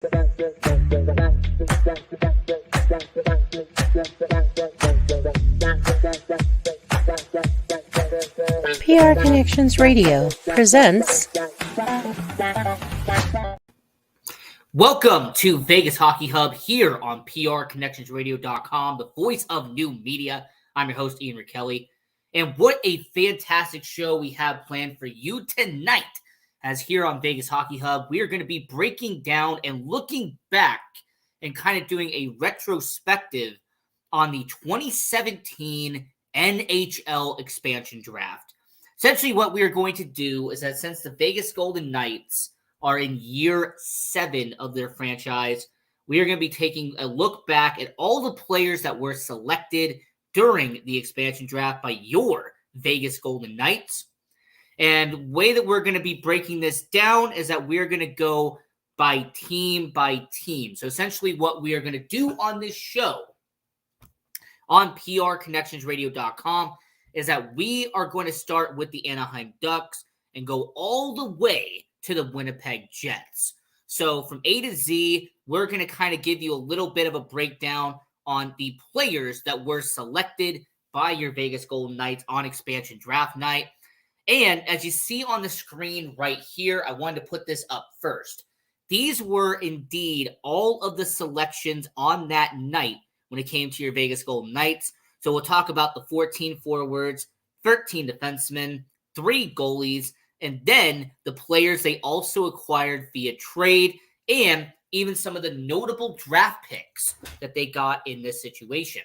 PR Connections Radio presents. Welcome to Vegas Hockey Hub here on PRConnectionsRadio.com, the voice of new media. I'm your host, Ian Rickelli. And what a fantastic show we have planned for you tonight. As here on Vegas Hockey Hub, we are going to be breaking down and looking back and kind of doing a retrospective on the 2017 NHL expansion draft. Essentially, what we are going to do is that since the Vegas Golden Knights are in year 7 of their franchise, we are going to be taking a look back at all the players that were selected during the expansion draft by your Vegas Golden Knights. And the way that we're going to be breaking this down is that we're going to go by team. So essentially what we are going to do on this show on PRConnectionsRadio.com is that we are going to start with the Anaheim Ducks and go all the way to the Winnipeg Jets. So from A to Z, we're going to kind of give you a little bit of a breakdown on the players that were selected by your Vegas Golden Knights on expansion draft night. And as you see on the screen right here, I wanted to put this up first. These were indeed all of the selections on that night when it came to your Vegas Golden Knights. So we'll talk about the 14 forwards, 13 defensemen, 3 goalies, and then the players they also acquired via trade, and even some of the notable draft picks that they got in this situation.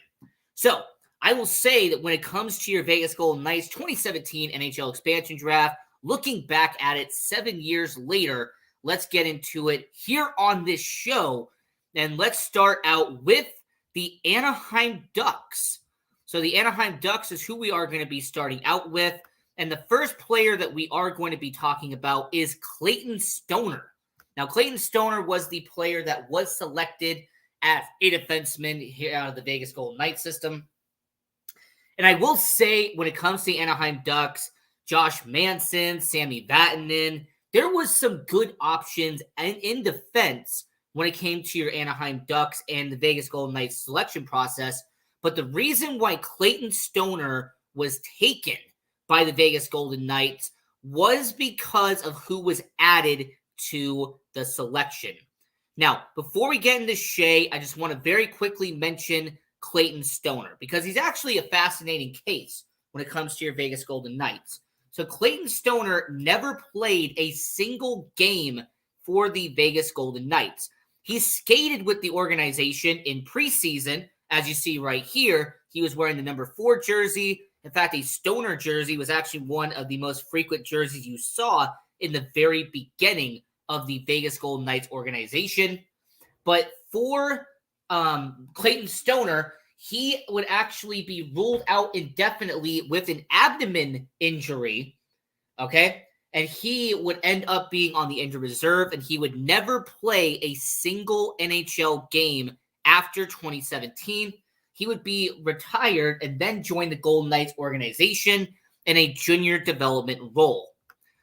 So I will say that when it comes to your Vegas Golden Knights 2017 NHL expansion draft, looking back at it 7 years later, let's get into it here on this show. And let's start out with the Anaheim Ducks. So the Anaheim Ducks is who we are going to be starting out with. And the first player that we are going to be talking about is Clayton Stoner. Now, Clayton Stoner was the player that was selected as a defenseman here out of the Vegas Golden Knights system. And I will say, when it comes to the Anaheim Ducks, Josh Manson, Sami Vatanen, there was some good options in defense when it came to your Anaheim Ducks and the Vegas Golden Knights selection process. But the reason why Clayton Stoner was taken by the Vegas Golden Knights was because of who was added to the selection. Now, before we get into Shea, I just want to very quickly mention Clayton Stoner because he's actually a fascinating case when it comes to your Vegas Golden Knights. So Clayton Stoner never played a single game for the Vegas Golden Knights. He skated with the organization in preseason. As you see right here, he was wearing the number 4 jersey. In fact, a Stoner jersey was actually one of the most frequent jerseys you saw in the very beginning of the Vegas Golden Knights organization. But for Clayton Stoner, he would actually be ruled out indefinitely with an abdomen injury, okay? And he would end up being on the injured reserve, and he would never play a single NHL game after 2017. He would be retired and then join the Golden Knights organization in a junior development role.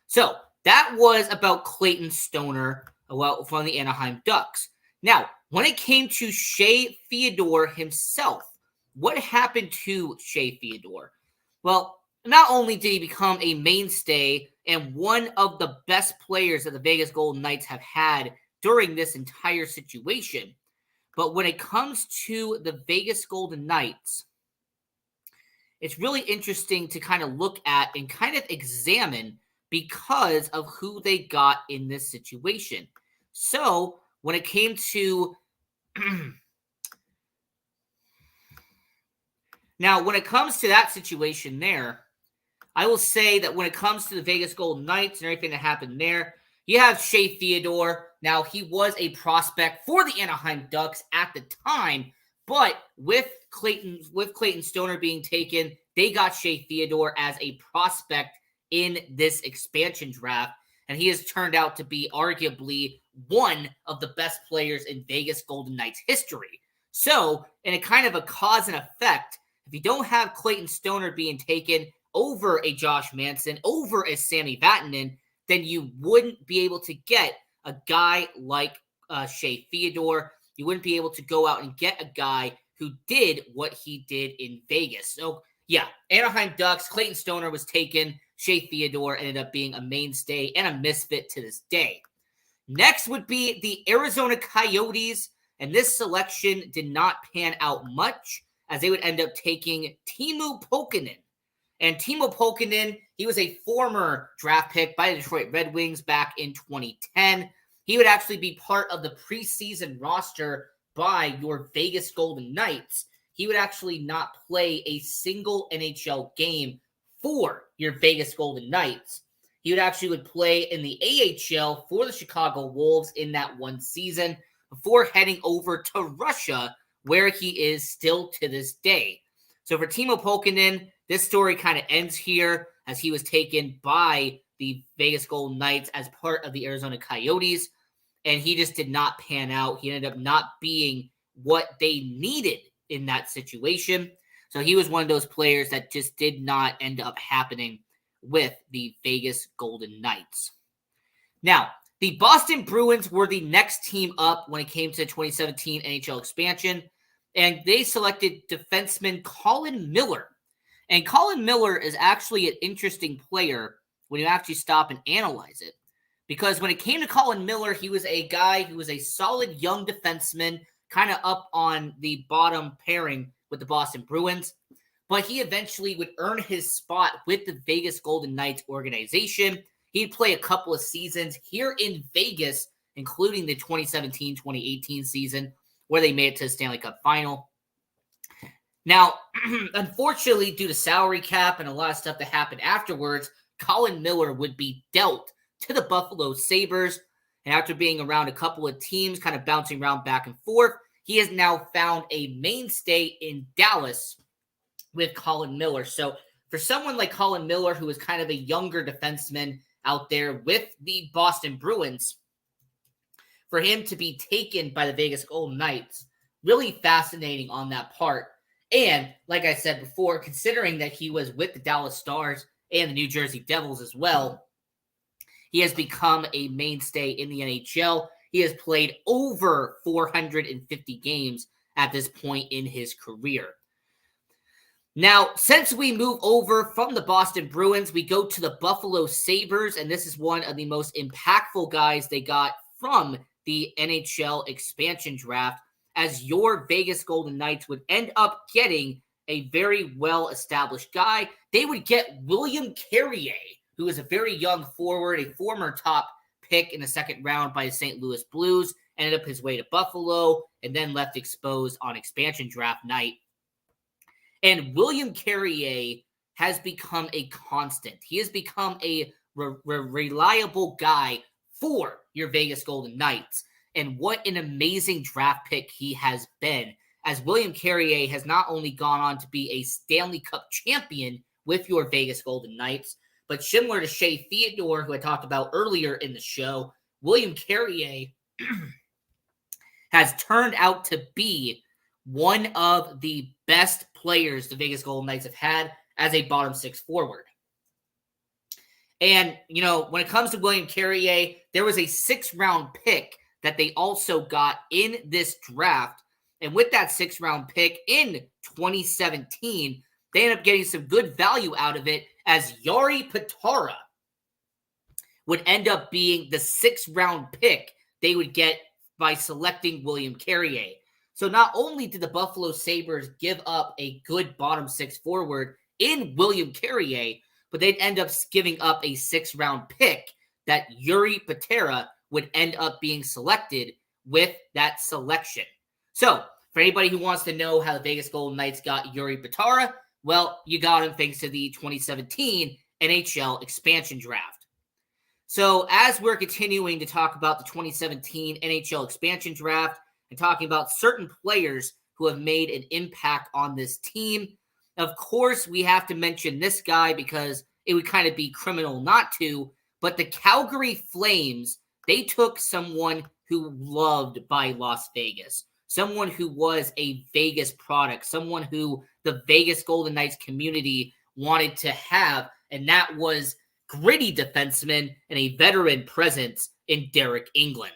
So that was about Clayton Stoner from the Anaheim Ducks. Now, when it came to Shea Theodore himself, what happened to Shea Theodore? Well, not only did he become a mainstay and one of the best players that the Vegas Golden Knights have had during this entire situation, but when it comes to the Vegas Golden Knights, it's really interesting to kind of look at and kind of examine because of who they got in this situation. So when it came to now, when it comes to that situation there, I will say that when it comes to the Vegas Golden Knights and everything that happened there, you have Shea Theodore. Now, he was a prospect for the Anaheim Ducks at the time, but with Clayton Stoner being taken, they got Shea Theodore as a prospect in this expansion draft, and he has turned out to be arguably one of the best players in Vegas Golden Knights history. So, in a kind of a cause and effect, if you don't have Clayton Stoner being taken over a Josh Manson, over a Sami Vatanen, then you wouldn't be able to get a guy like Shea Theodore. You wouldn't be able to go out and get a guy who did what he did in Vegas. So, yeah, Anaheim Ducks, Clayton Stoner was taken. Shea Theodore ended up being a mainstay and a misfit to this day. Next would be the Arizona Coyotes, and this selection did not pan out much as they would end up taking Timo Pukkanen. And Timo Pukkanen, he was a former draft pick by the Detroit Red Wings back in 2010. He would actually be part of the preseason roster by your Vegas Golden Knights. He would actually not play a single NHL game for your Vegas Golden Knights. He would play in the AHL for the Chicago Wolves in that one season before heading over to Russia, where he is still to this day. So for Timo Pukkanen, this story kind of ends here as he was taken by the Vegas Golden Knights as part of the Arizona Coyotes, and he just did not pan out. He ended up not being what they needed in that situation. So he was one of those players that just did not end up happening with the Vegas Golden Knights. Now, the Boston Bruins were the next team up when it came to the 2017 NHL expansion, and they selected defenseman Colin Miller. And Colin Miller is actually an interesting player when you actually stop and analyze it. Because when it came to Colin Miller, he was a guy who was a solid young defenseman, kind of up on the bottom pairing with the Boston Bruins. But he eventually would earn his spot with the Vegas Golden Knights organization. He'd play a couple of seasons here in Vegas, including the 2017-2018 season, where they made it to the Stanley Cup final. Now, unfortunately, due to salary cap and a lot of stuff that happened afterwards, Colin Miller would be dealt to the Buffalo Sabres. And after being around a couple of teams, kind of bouncing around back and forth, he has now found a mainstay in Dallas with Colin Miller. So for someone like Colin Miller, who is kind of a younger defenseman out there with the Boston Bruins, for him to be taken by the Vegas Golden Knights, really fascinating on that part. And like I said before, considering that he was with the Dallas Stars and the New Jersey Devils as well, he has become a mainstay in the NHL. He has played over 450 games at this point in his career. Now, since we move over from the Boston Bruins, we go to the Buffalo Sabres, and this is one of the most impactful guys they got from the NHL expansion draft, as your Vegas Golden Knights would end up getting a very well-established guy. They would get William Carrier, who is a very young forward, a former top pick in the second round by the St. Louis Blues, ended up his way to Buffalo, and then left exposed on expansion draft night. And William Carrier has become a constant. He has become a reliable guy for your Vegas Golden Knights. And what an amazing draft pick he has been, as William Carrier has not only gone on to be a Stanley Cup champion with your Vegas Golden Knights, but similar to Shea Theodore, who I talked about earlier in the show, William Carrier has turned out to be one of the best players the Vegas Golden Knights have had as a bottom six forward. And, you know, when it comes to William Carrier, there was a 6th-round pick that they also got in this draft. And with that 6th-round pick in 2017, they ended up getting some good value out of it, as Jari Patara would end up being the 6th-round pick they would get by selecting William Carrier. So not only did the Buffalo Sabres give up a good bottom six forward in William Carrier, but they'd end up giving up a 6th-round pick that Jari Patara would end up being selected with that selection. So for anybody who wants to know how the Vegas Golden Knights got Jari Patara, well, you got him thanks to the 2017 NHL expansion draft. So as we're continuing to talk about the 2017 NHL expansion draft and talking about certain players who have made an impact on this team, of course, we have to mention this guy because it would kind of be criminal not to, but the Calgary Flames, they took someone who loved by Las Vegas, someone who was a Vegas product, someone who the Vegas Golden Knights community wanted to have, and that was gritty defenseman and a veteran presence in Derek England.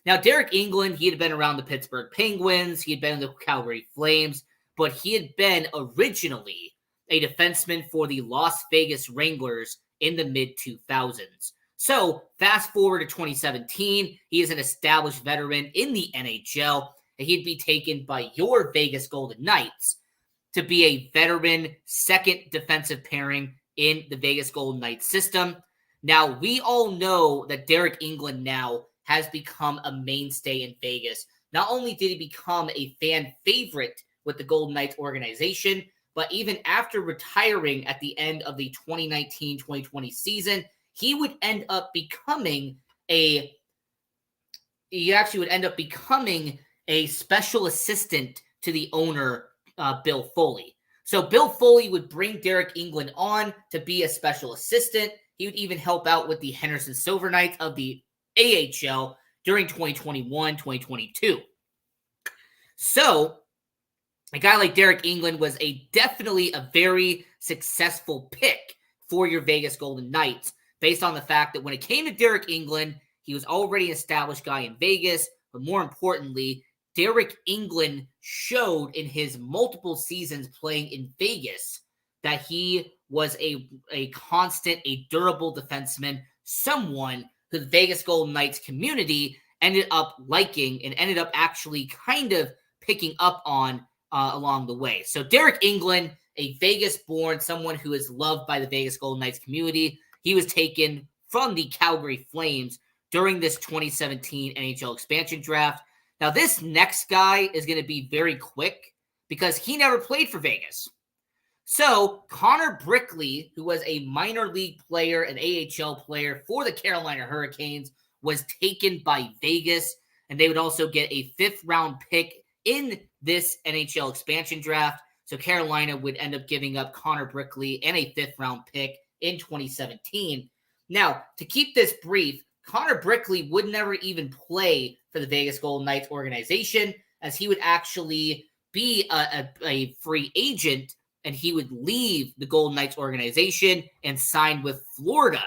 Now, Derek England, he had been around the Pittsburgh Penguins, he had been in the Calgary Flames, but he had been originally a defenseman for the Las Vegas Wranglers in the mid-2000s. So, fast forward to 2017, he is an established veteran in the NHL, and he'd be taken by your Vegas Golden Knights to be a veteran second defensive pairing in the Vegas Golden Knights system. Now, we all know that Derek England now has become a mainstay in Vegas. Not only did he become a fan favorite with the Golden Knights organization, but even after retiring at the end of the 2019-2020 season, he would end up becoming a special assistant to the owner, Bill Foley. So Bill Foley would bring Derek England on to be a special assistant. He would even help out with the Henderson Silver Knights of the AHL during 2021-2022. So a guy like Derek England was definitely a very successful pick for your Vegas Golden Knights, based on the fact that when it came to Derek England, he was already an established guy in Vegas, but more importantly, Derek England showed in his multiple seasons playing in Vegas that he was a constant, a durable defenseman, someone who the Vegas Golden Knights community ended up liking and ended up actually kind of picking up on along the way. So Derek England, a Vegas-born, someone who is loved by the Vegas Golden Knights community, he was taken from the Calgary Flames during this 2017 NHL expansion draft. Now, this next guy is going to be very quick because he never played for Vegas. So, Connor Brickley, who was a minor league player, an AHL player for the Carolina Hurricanes, was taken by Vegas, and they would also get a 5th-round pick in this NHL expansion draft. So, Carolina would end up giving up Connor Brickley and a 5th-round pick in 2017. Now, to keep this brief, Connor Brickley would never even play for the Vegas Golden Knights organization, as he would actually be a free agent, and he would leave the Golden Knights organization and sign with Florida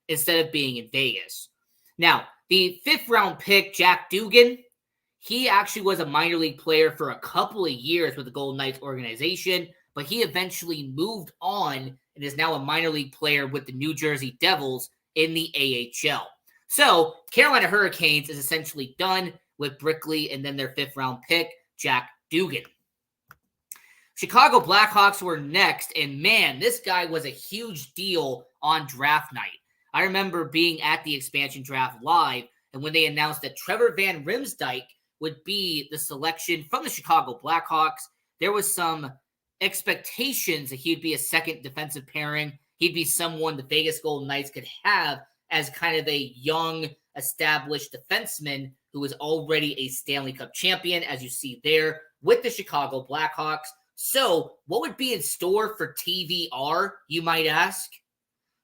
instead of being in Vegas. Now, the 5th-round pick, Jack Dugan, he actually was a minor league player for a couple of years with the Golden Knights organization, but he eventually moved on and is now a minor league player with the New Jersey Devils in the AHL. So, Carolina Hurricanes is essentially done with Brickley and then their 5th-round pick, Jack Dugan. Chicago Blackhawks were next, and man, this guy was a huge deal on draft night. I remember being at the expansion draft live, and when they announced that Trevor Van Riemsdyk would be the selection from the Chicago Blackhawks, there was some expectations that he'd be a second defensive pairing. He'd be someone the Vegas Golden Knights could have as kind of a young, established defenseman who was already a Stanley Cup champion, as you see there, with the Chicago Blackhawks. So, what would be in store for TVR, you might ask?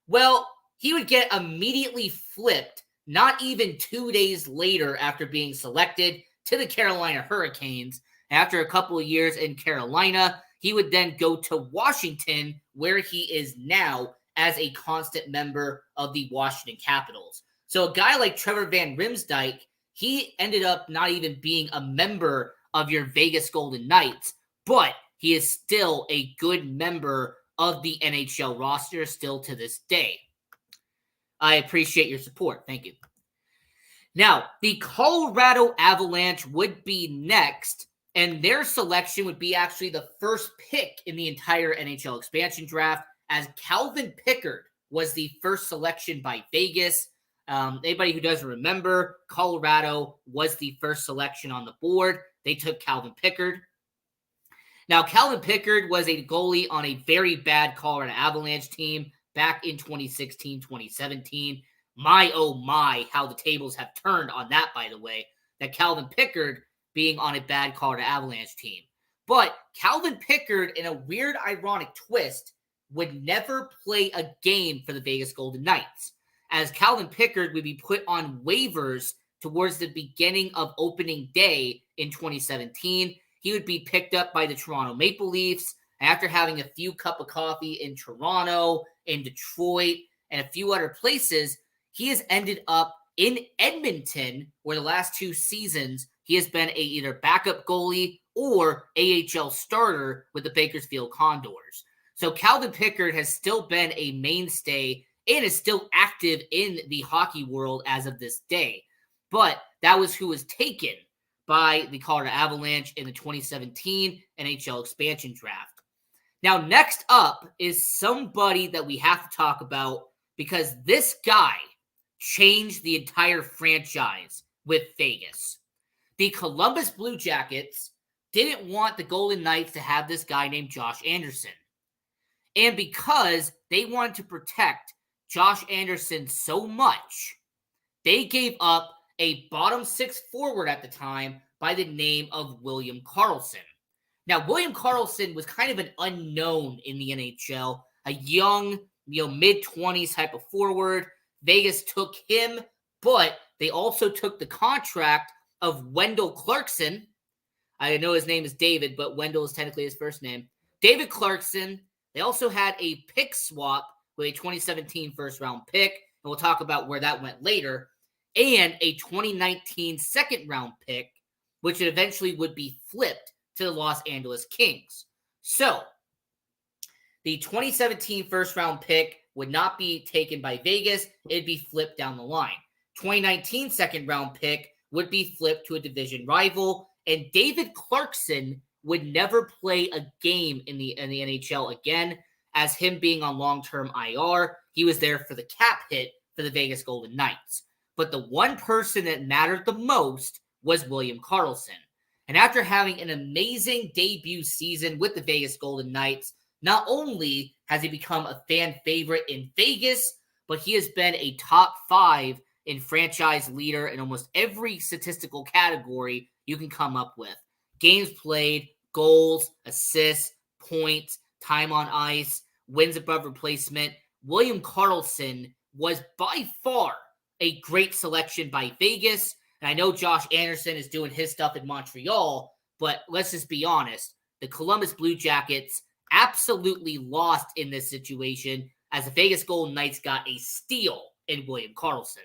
Well, he would get immediately flipped, not even 2 days later after being selected, to the Carolina Hurricanes. After a couple of years in Carolina, he would then go to Washington, where he is now, as a constant member of the Washington Capitals. So a guy like Trevor Van Riemsdyk, he ended up not even being a member of your Vegas Golden Knights, but he is still a good member of the NHL roster still to this day. I appreciate your support. Thank you. Now, the Colorado Avalanche would be next, and their selection would be actually the first pick in the entire NHL expansion draft, as Calvin Pickard was the first selection by Vegas. Anybody who doesn't remember, Colorado was the first selection on the board. They took Calvin Pickard. Now, Calvin Pickard was a goalie on a very bad Colorado Avalanche team back in 2016-2017. My, oh my, how the tables have turned on that, by the way, that Calvin Pickard being on a bad Colorado Avalanche team. But Calvin Pickard, in a weird, ironic twist, would never play a game for the Vegas Golden Knights, as Calvin Pickard would be put on waivers towards the beginning of opening day in 2017. He would be picked up by the Toronto Maple Leafs after having a few cup of coffee in Toronto, in Detroit, and a few other places. He has ended up in Edmonton, where the last 2 seasons he has been a either backup goalie or AHL starter with the Bakersfield Condors. So Calvin Pickard has still been a mainstay and is still active in the hockey world as of this day. But that was who was taken by the Colorado Avalanche in the 2017 NHL expansion draft. Now, next up is somebody that we have to talk about because this guy changed the entire franchise with Vegas. The Columbus Blue Jackets didn't want the Golden Knights to have this guy named Josh Anderson. And because they wanted to protect Josh Anderson so much, they gave up a bottom 6 forward at the time by the name of William Karlsson. Now, William Karlsson was kind of an unknown in the NHL, a young, mid-20s type of forward. Vegas took him, but they also took the contract of Wendell Clarkson. I know his name is David, but Wendell is technically his first name. David Clarkson. They also had a pick swap with a 2017 first-round pick, and we'll talk about where that went later, and a 2019 second-round pick, which eventually would be flipped to the Los Angeles Kings. So, the 2017 first-round pick would not be taken by Vegas. It'd be flipped down the line. 2019 second-round pick would be flipped to a division rival, and David Clarkson would never play a game in the NHL again, as him being on long-term IR. He was there for the cap hit for the Vegas Golden Knights. But the one person that mattered the most was William Karlsson. And after having an amazing debut season with the Vegas Golden Knights, not only has he become a fan favorite in Vegas, but he has been a top 5 in franchise leader in almost every statistical category you can come up with. Games played, goals, assists, points, time on ice, wins above replacement. William Karlsson was by far a great selection by Vegas. And I know Josh Anderson is doing his stuff in Montreal, but let's just be honest. The Columbus Blue Jackets absolutely lost in this situation as the Vegas Golden Knights got a steal in William Karlsson.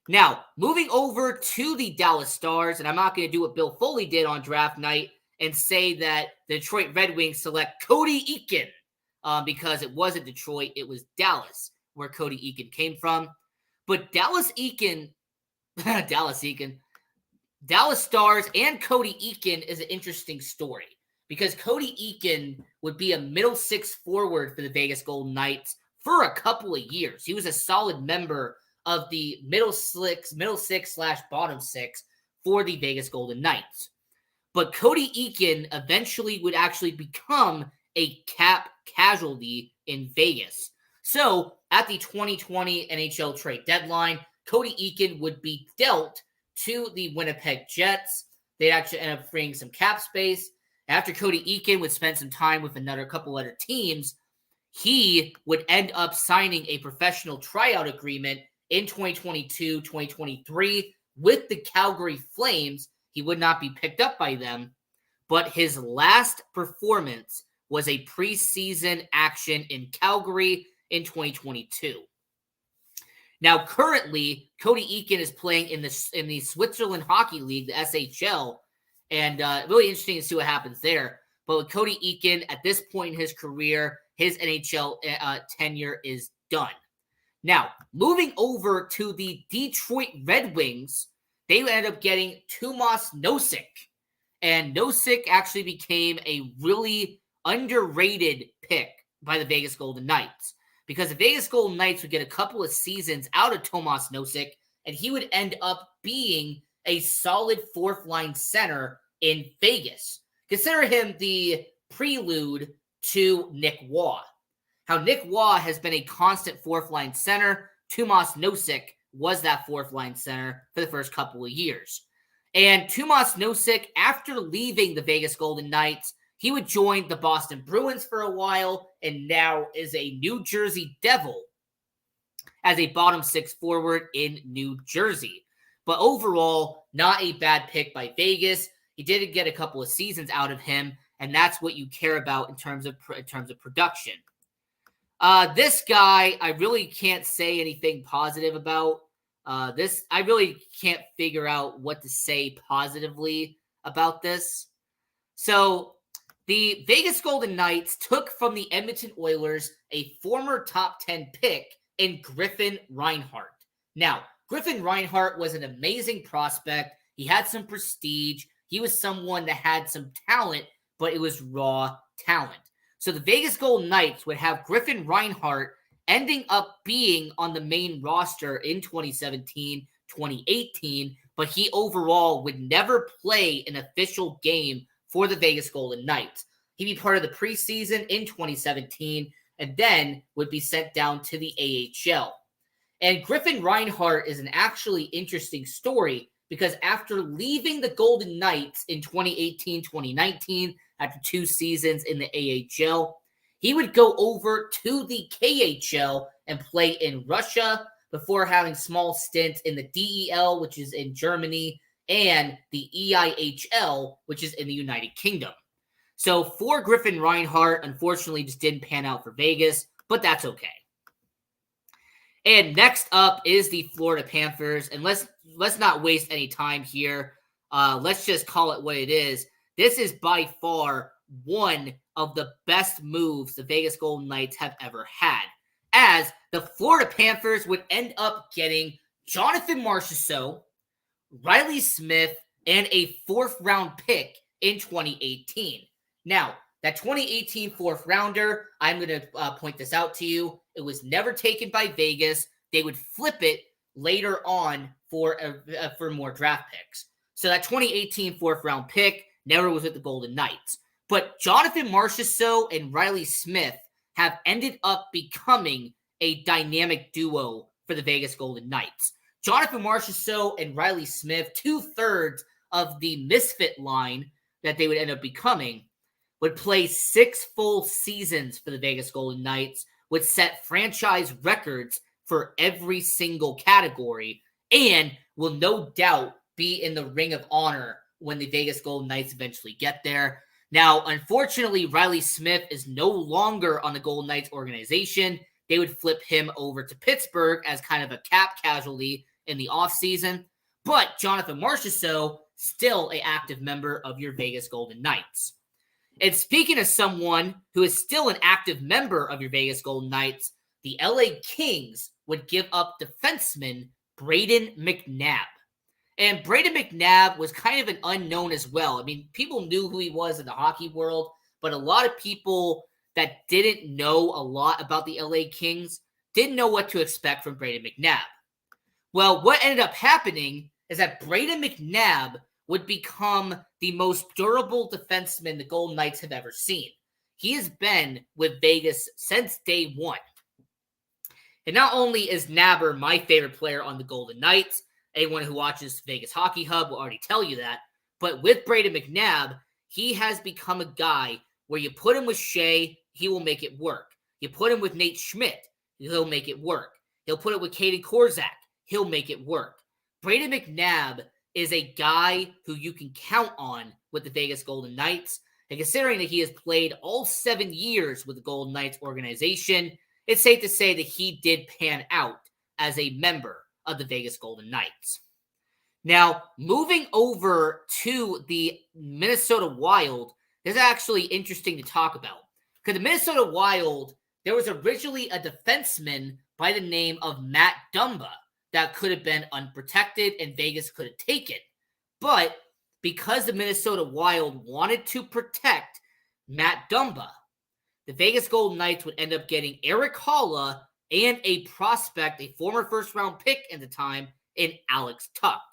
Now, moving over to the Dallas Stars, and I'm not going to do what Bill Foley did on draft night and say that the Detroit Red Wings select Cody Eakin because it wasn't Detroit, it was Dallas where Cody Eakin came from. But Dallas Stars and Cody Eakin is an interesting story because Cody Eakin would be a middle 6 forward for the Vegas Golden Knights for a couple of years. He was a solid member of the middle 6/bottom 6 for the Vegas Golden Knights. But Cody Eakin eventually would actually become a cap casualty in Vegas. So at the 2020 NHL trade deadline, Cody Eakin would be dealt to the Winnipeg Jets. They'd actually end up freeing some cap space. After Cody Eakin would spend some time with another couple other teams, he would end up signing a professional tryout agreement in 2022-2023 with the Calgary Flames. He would not be picked up by them, but his last performance was a preseason action in Calgary in 2022. Now, currently, Cody Eakin is playing in the Switzerland Hockey League, the SHL, and really interesting to see what happens there. But with Cody Eakin, at this point in his career, his NHL tenure is done. Now, moving over to the Detroit Red Wings, they ended up getting Tomas Nosek. And Nosek actually became a really underrated pick by the Vegas Golden Knights because the Vegas Golden Knights would get a couple of seasons out of Tomas Nosek, and he would end up being a solid 4th-line center in Vegas. Consider him the prelude to Nick Waugh. How Nick Waugh has been a constant 4th-line center. Tomas Nosek was that 4th-line center for the first couple of years. And Tomas Nosek, after leaving the Vegas Golden Knights, he would join the Boston Bruins for a while and now is a New Jersey Devil as a bottom 6 forward in New Jersey. But overall, not a bad pick by Vegas. He did get a couple of seasons out of him, and that's what you care about in terms of production. This guy, I really can't say anything positive about. I really can't figure out what to say positively about this. So the Vegas Golden Knights took from the Edmonton Oilers a former top 10 pick in Griffin Reinhart. Now, Griffin Reinhart was an amazing prospect. He had some prestige. He was someone that had some talent, but it was raw talent. So the Vegas Golden Knights would have Griffin Reinhart ending up being on the main roster in 2017, 2018, but he overall would never play an official game for the Vegas Golden Knights. He'd be part of the preseason in 2017 and then would be sent down to the AHL. And Griffin Reinhart is an actually interesting story because after leaving the Golden Knights in 2018, 2019, after 2 seasons in the AHL, he would go over to the KHL and play in Russia before having small stints in the DEL, which is in Germany, and the EIHL, which is in the United Kingdom. So for Griffin Reinhart, unfortunately, just didn't pan out for Vegas, but that's okay. And next up is the Florida Panthers, and let's not waste any time here. Let's just call it what it is. This is by far one of the best moves the Vegas Golden Knights have ever had, as the Florida Panthers would end up getting Jonathan Marchessault, Riley Smith, and a 4th-round pick in 2018. Now, that 2018 4th rounder, I'm going to point this out to you. It was never taken by Vegas. They would flip it later on for more draft picks. So that 2018 4th-round pick never was with the Golden Knights. But Jonathan Marchessault and Riley Smith have ended up becoming a dynamic duo for the Vegas Golden Knights. Jonathan Marchessault and Riley Smith, 2/3 of the misfit line that they would end up becoming, would play 6 full seasons for the Vegas Golden Knights, would set franchise records for every single category, and will no doubt be in the Ring of Honor when the Vegas Golden Knights eventually get there. Now, unfortunately, Riley Smith is no longer on the Golden Knights organization. They would flip him over to Pittsburgh as kind of a cap casualty in the offseason. But Jonathan Marchessault, still an active member of your Vegas Golden Knights. And speaking of someone who is still an active member of your Vegas Golden Knights, the LA Kings would give up defenseman Brayden McNabb. And Brayden McNabb was kind of an unknown as well. I mean, people knew who he was in the hockey world, but a lot of people that didn't know a lot about the LA Kings didn't know what to expect from Brayden McNabb. Well, what ended up happening is that Brayden McNabb would become the most durable defenseman the Golden Knights have ever seen. He has been with Vegas since day one. And not only is Nabber my favorite player on the Golden Knights, anyone who watches Vegas Hockey Hub will already tell you that, but with Brayden McNabb, he has become a guy where you put him with Shea, he will make it work. You put him with Nate Schmidt, he'll make it work. He'll put it with Kaden Korczak, he'll make it work. Brayden McNabb is a guy who you can count on with the Vegas Golden Knights. And considering that he has played all 7 years with the Golden Knights organization, it's safe to say that he did pan out as a member of the Vegas Golden Knights. Now, moving over to the Minnesota Wild, this is actually interesting to talk about. Because the Minnesota Wild, there was originally a defenseman by the name of Matt Dumba that could have been unprotected and Vegas could have taken. But because the Minnesota Wild wanted to protect Matt Dumba, the Vegas Golden Knights would end up getting Eric Halla and a prospect, a former first-round pick at the time, in Alex Tuck.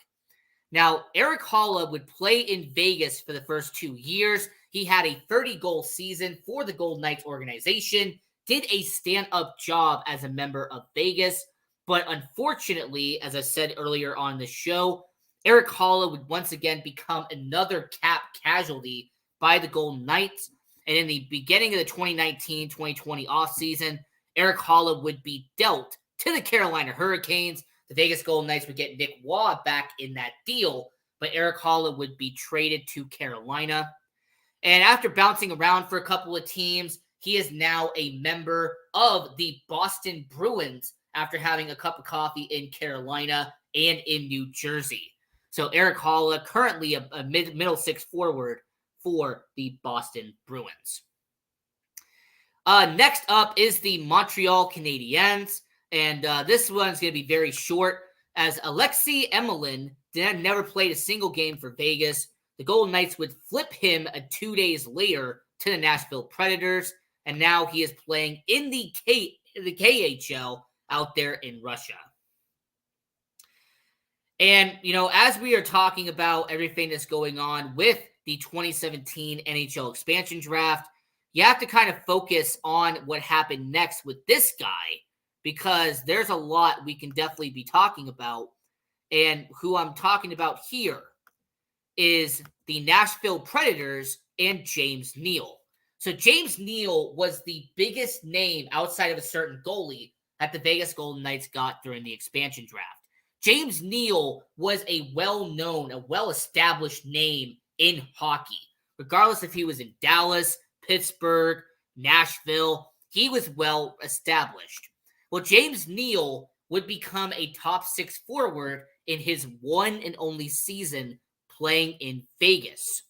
Now, Eric Halla would play in Vegas for the first 2 years. He had a 30-goal season for the Golden Knights organization, did a stand-up job as a member of Vegas, but unfortunately, as I said earlier on the show, Eric Halla would once again become another cap casualty by the Golden Knights. And in the beginning of the 2019-2020 offseason, Eric Halla would be dealt to the Carolina Hurricanes. The Vegas Golden Knights would get Nick Waugh back in that deal, but Eric Halla would be traded to Carolina. And after bouncing around for a couple of teams, he is now a member of the Boston Bruins after having a cup of coffee in Carolina and in New Jersey. So Eric Holla, currently a middle six forward for the Boston Bruins. Next up is the Montreal Canadiens, and this one's going to be very short, as Alexei Emelin never played a single game for Vegas. The Golden Knights would flip him 2 days later to the Nashville Predators, and now he is playing in the KHL out there in Russia. And, as we are talking about everything that's going on with the 2017 NHL expansion draft, you have to kind of focus on what happened next with this guy, because there's a lot we can definitely be talking about. And who I'm talking about here is the Nashville Predators and James Neal. So James Neal was the biggest name outside of a certain goalie that the Vegas Golden Knights got during the expansion draft. James Neal was a well-known, a well-established name in hockey. Regardless if he was in Dallas, Pittsburgh, Nashville, he was well established. Well, James Neal would become a top six forward in his one and only season playing in Vegas.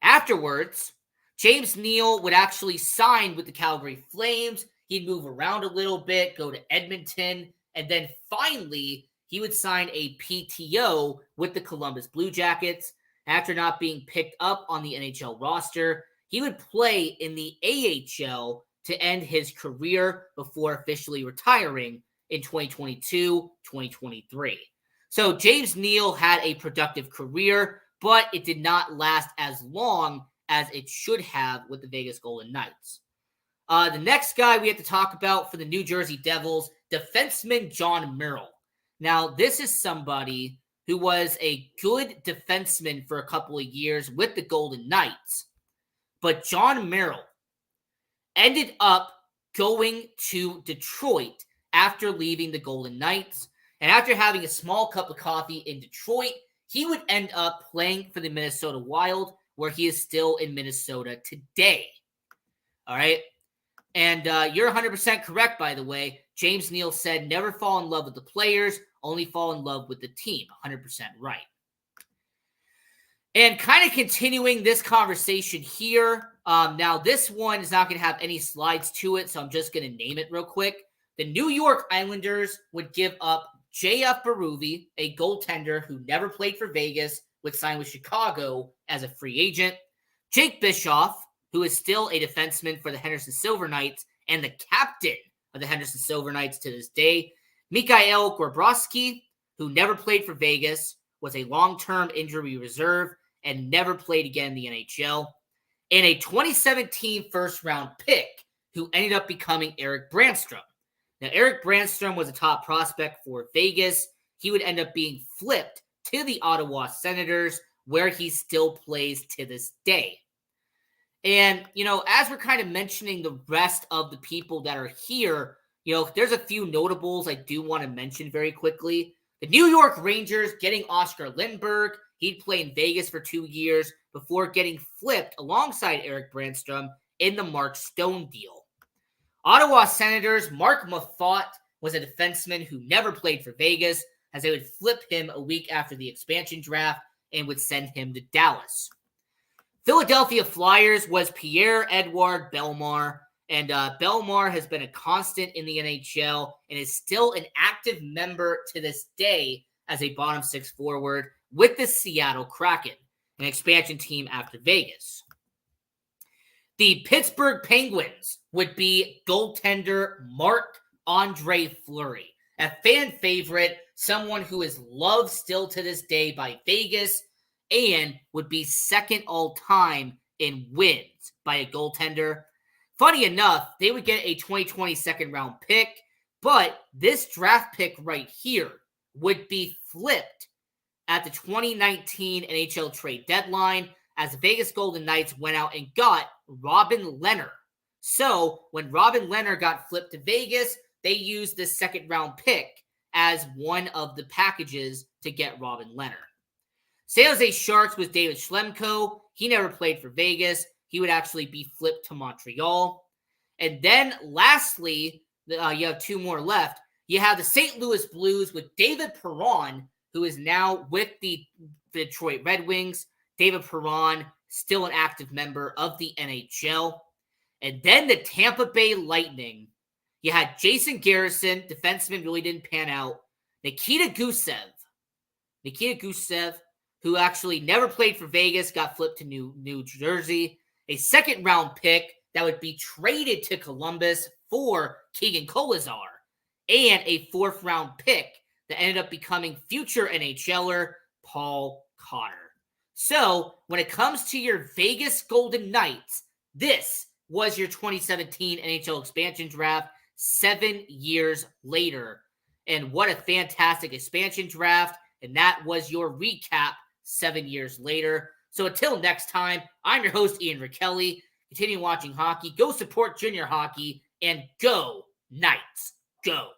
Afterwards, James Neal would actually sign with the Calgary Flames. He'd move around a little bit, go to Edmonton, and then finally he would sign a PTO with the Columbus Blue Jackets. After not being picked up on the NHL roster, he would play in the AHL to end his career before officially retiring in 2022-2023. So James Neal had a productive career, but it did not last as long as it should have with the Vegas Golden Knights. The next guy we have to talk about for the New Jersey Devils, defenseman John Merrill. Now, this is somebody who was a good defenseman for a couple of years with the Golden Knights. But John Merrill ended up going to Detroit after leaving the Golden Knights. And after having a small cup of coffee in Detroit, he would end up playing for the Minnesota Wild, where he is still in Minnesota today. All right? And you're 100% correct, by the way. James Neal said, never fall in love with the players, only fall in love with the team. 100% right. And kind of continuing this conversation here. Now, this one is not going to have any slides to it, so I'm just going to name it real quick. The New York Islanders would give up J.F. Berube, a goaltender who never played for Vegas, would sign with Chicago as a free agent. Jake Bischoff, who is still a defenseman for the Henderson Silver Knights and the captain of the Henderson Silver Knights to this day. Mikhail Gorbrowski, who never played for Vegas, was a long-term injury reserve and never played again in the NHL. And a 2017 first-round pick who ended up becoming Eric Brandstrom. Now, Eric Brandstrom was a top prospect for Vegas. He would end up being flipped to the Ottawa Senators, where he still plays to this day. And, as we're kind of mentioning the rest of the people that are here, there's a few notables I do want to mention very quickly. The New York Rangers getting Oscar Lindbergh. He'd play in Vegas for 2 years before getting flipped alongside Eric Brandstrom in the Mark Stone deal. Ottawa Senators, Mark Maffatt was a defenseman who never played for Vegas, as they would flip him a week after the expansion draft and would send him to Dallas. Philadelphia Flyers was Pierre-Edouard Bellemare, and Bellemare has been a constant in the NHL and is still an active member to this day as a bottom six forward with the Seattle Kraken, an expansion team after Vegas. The Pittsburgh Penguins would be goaltender Marc-Andre Fleury, a fan favorite, someone who is loved still to this day by Vegas, and would be second all-time in wins by a goaltender. Funny enough, they would get a 2020 second-round pick, but this draft pick right here would be flipped at the 2019 NHL trade deadline as the Vegas Golden Knights went out and got Robin Lehner. So when Robin Lehner got flipped to Vegas, they used this second-round pick as one of the packages to get Robin Lehner. San Jose Sharks was David Schlemko. He never played for Vegas. He would actually be flipped to Montreal. And then lastly, you have two more left. You have the St. Louis Blues with David Perron, who is now with the Detroit Red Wings. David Perron, still an active member of the NHL. And then the Tampa Bay Lightning. You had Jason Garrison, defenseman, really didn't pan out. Nikita Gusev, who actually never played for Vegas, got flipped to New Jersey. A second-round pick that would be traded to Columbus for Keegan Kolesar. And a fourth-round pick that ended up becoming future NHLer Paul Cotter. So, when it comes to your Vegas Golden Knights, this was your 2017 NHL expansion draft 7 years later. And what a fantastic expansion draft. And that was your recap 7 years later. So until next time, I'm your host, Ian Rickelli. Continue watching hockey. Go support junior hockey. And go Knights. Go.